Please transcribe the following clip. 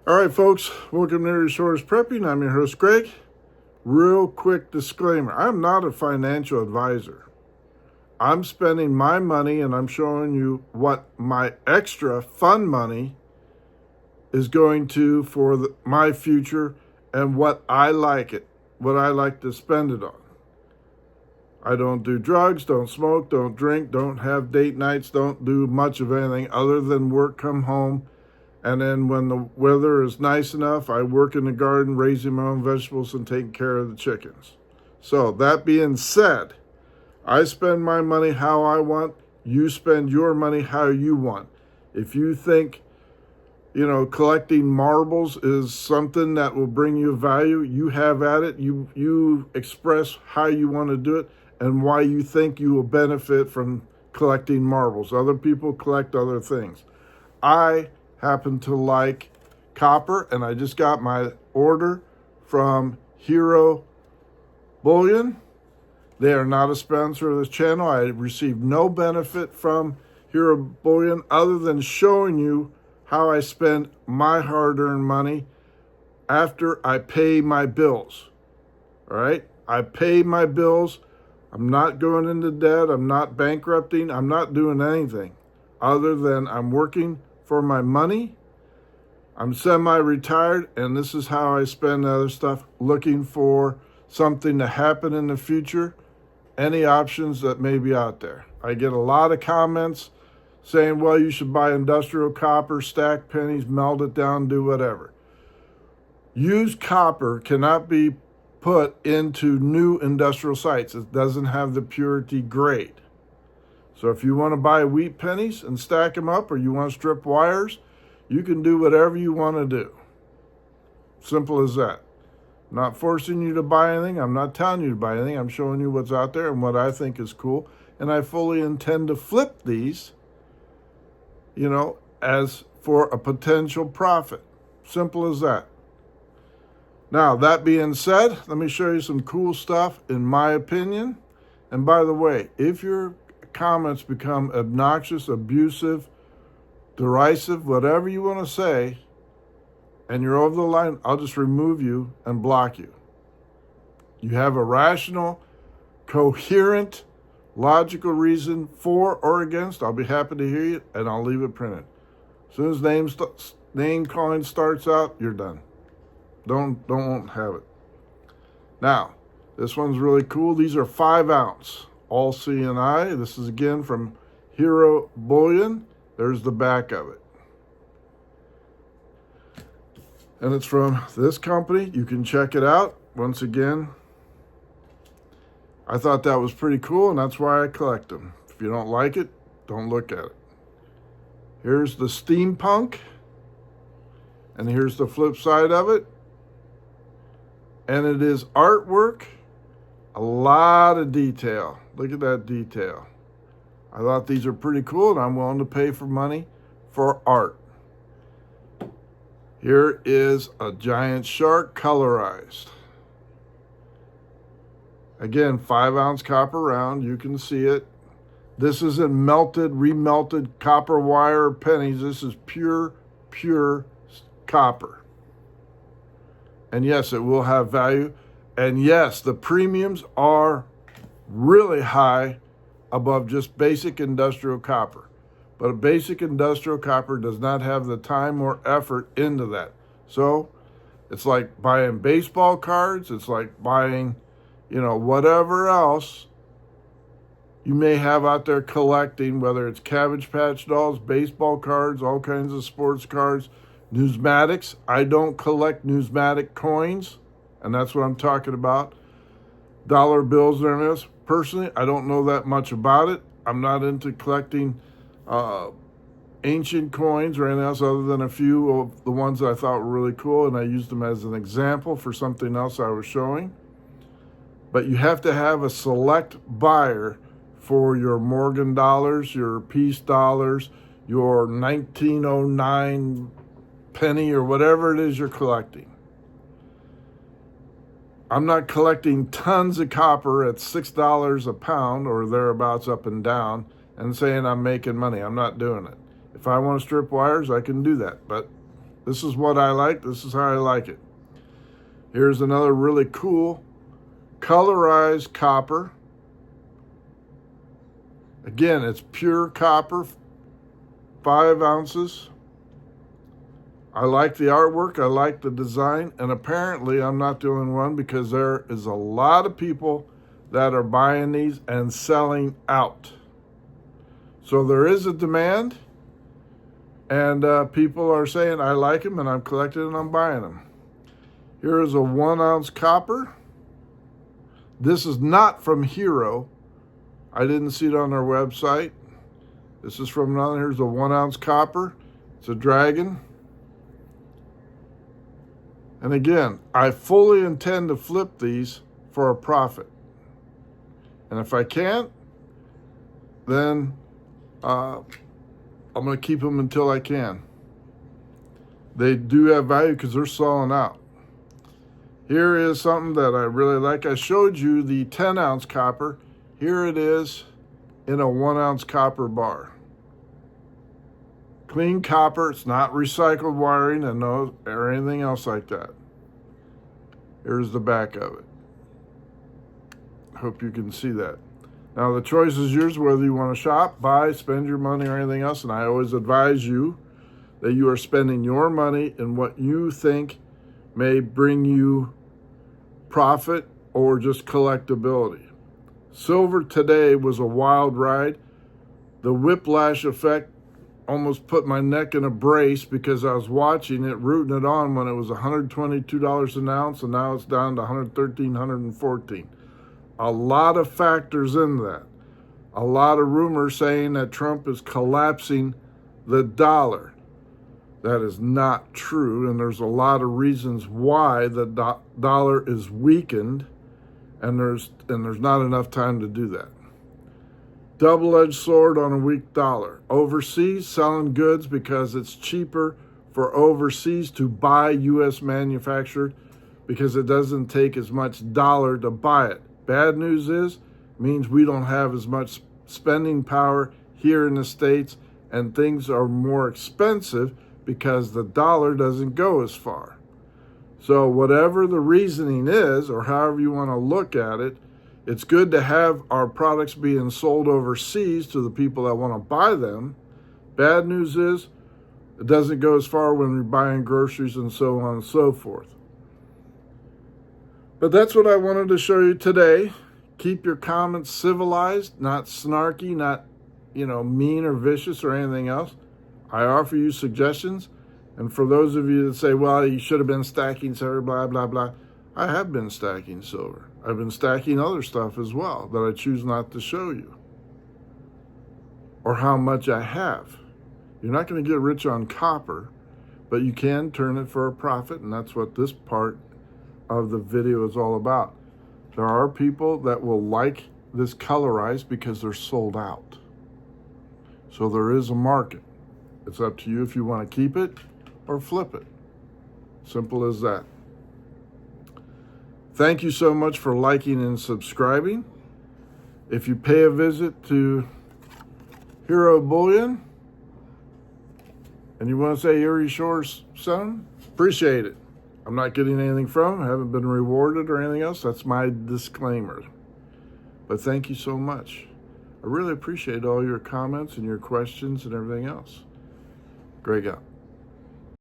All right, folks, welcome to Resource Prepping. I'm your host, Greg. Real quick disclaimer. I'm not a financial advisor. I'm spending my money and I'm showing you what my extra fun money is going to for my future and what I like to spend it on. I don't do drugs, don't smoke, don't drink, don't have date nights, don't do much of anything other than work, come home. And then when the weather is nice enough, I work in the garden, raising my own vegetables and taking care of the chickens. So that being said, I spend my money how I want. You spend your money how you want. If you think, collecting marbles is something that will bring you value, you have at it. You express how you want to do it and why you think you will benefit from collecting marbles. Other people collect other things. I happen to like copper, and I just got my order from Hero Bullion. They are not a sponsor of this channel. I received no benefit from Hero Bullion other than showing you how I spend my hard-earned money after I pay my bills. All right? I pay my bills. I'm not going into debt. I'm not bankrupting. I'm not doing anything other than I'm working for my money. I'm semi-retired, and this is how I spend other stuff, looking for something to happen in the future, any options that may be out there. I get a lot of comments saying, well, you should buy industrial copper, stack pennies, melt it down, do whatever. Used copper cannot be put into new industrial sites. It doesn't have the purity grade. So if you want to buy wheat pennies and stack them up, or you want to strip wires, you can do whatever you want to do. Simple as that. I'm not forcing you to buy anything. I'm not telling you to buy anything. I'm showing you what's out there and what I think is cool. And I fully intend to flip these, as for a potential profit. Simple as that. Now, that being said, let me show you some cool stuff in my opinion. And by the way, if your comments become obnoxious, abusive, derisive, whatever you want to say, and you're over the line, I'll just remove you and block you. You have a rational, coherent, logical reason for or against, I'll be happy to hear you, and I'll leave it printed. As soon as name calling starts out, you're done. Don't have it. Now, this one's really cool. These are 5 ounce, all C&I. This is again from Hero Bullion. There's the back of it. And it's from this company. You can check it out. Once again, I thought that was pretty cool, and that's why I collect them. If you don't like it, don't look at it. Here's the steampunk, and here's the flip side of it. And it is artwork, a lot of detail. Look at that detail. I thought these are pretty cool, and I'm willing to pay for money for art. Here is a giant shark colorized. Again, 5 ounce copper round. You can see it. This isn't melted, remelted copper wire pennies. This is pure copper. And yes, it will have value. And yes, the premiums are really high above just basic industrial copper. But a basic industrial copper does not have the time or effort into that. So it's like buying baseball cards. It's like buying, whatever else you may have out there collecting, whether it's Cabbage Patch dolls, baseball cards, all kinds of sports cards, numismatics. I don't collect numismatic coins, and that's what I'm talking about. Dollar bills and everything else. Personally, I don't know that much about it. I'm not into collecting ancient coins or anything else other than a few of the ones that I thought were really cool, and I used them as an example for something else I was showing. But you have to have a select buyer for your Morgan dollars, your Peace dollars, your 1909 penny, or whatever it is you're collecting. I'm not collecting tons of copper at $6 a pound or thereabouts up and down and saying I'm making money. I'm not doing it. If I want to strip wires, I can do that. But This is what I like. This is how I like it. Here's another really cool colorized copper. Again, it's pure copper, 5 ounces. I like the artwork. I like the design. And apparently I'm not the only one, because there is a lot of people that are buying these and selling out. So there is a demand, and people are saying, I like them and I'm collecting and I'm buying them. Here is a 1 ounce copper. This is not from Hero. I didn't see it on their website. This is from another. Here's a 1 ounce copper. It's a dragon. And again, I fully intend to flip these for a profit. And if I can't, then I'm going to keep them until I can. They do have value because they're selling out. Here is something that I really like. I showed you the 10 ounce copper. Here it is in a 1 ounce copper bar. Clean copper. It's not recycled wiring and no or anything else like that. Here's the back of it. Hope you can see that. Now the choice is yours, whether you want to shop, buy, spend your money, or anything else. And I always advise you that you are spending your money in what you think may bring you profit or just collectability. Silver today was a wild ride. The whiplash effect almost put my neck in a brace, because I was watching it, rooting it on when it was $122 an ounce, and now it's down to $113, $114. A lot of factors in that. A lot of rumors saying that Trump is collapsing the dollar. That is not true, and there's a lot of reasons why the dollar is weakened, and there's not enough time to do that. Double-edged sword on a weak dollar. Overseas, selling goods because it's cheaper for overseas to buy U.S. manufactured, because it doesn't take as much dollar to buy it. Bad news is, means we don't have as much spending power here in the States, and things are more expensive because the dollar doesn't go as far. So whatever the reasoning is, or however you want to look at it, it's good to have our products being sold overseas to the people that want to buy them. Bad news is, it doesn't go as far when you're buying groceries and so on and so forth. But that's what I wanted to show you today. Keep your comments civilized, not snarky, not, mean or vicious or anything else. I offer you suggestions. And for those of you that say, well, you should have been stacking silver, blah, blah, blah. I have been stacking silver. I've been stacking other stuff as well that I choose not to show you, or how much I have. You're not going to get rich on copper, but you can turn it for a profit, and that's what this part of the video is all about. There are people that will like this colorized because they're sold out. So there is a market. It's up to you if you want to keep it or flip it. Simple as that. Thank you so much for liking and subscribing. If you pay a visit to Hero Bullion and you want to say Erie Shores son, appreciate it. I'm not getting anything from them. I haven't been rewarded or anything else. That's my disclaimer. But thank you so much. I really appreciate all your comments and your questions and everything else. Greg out.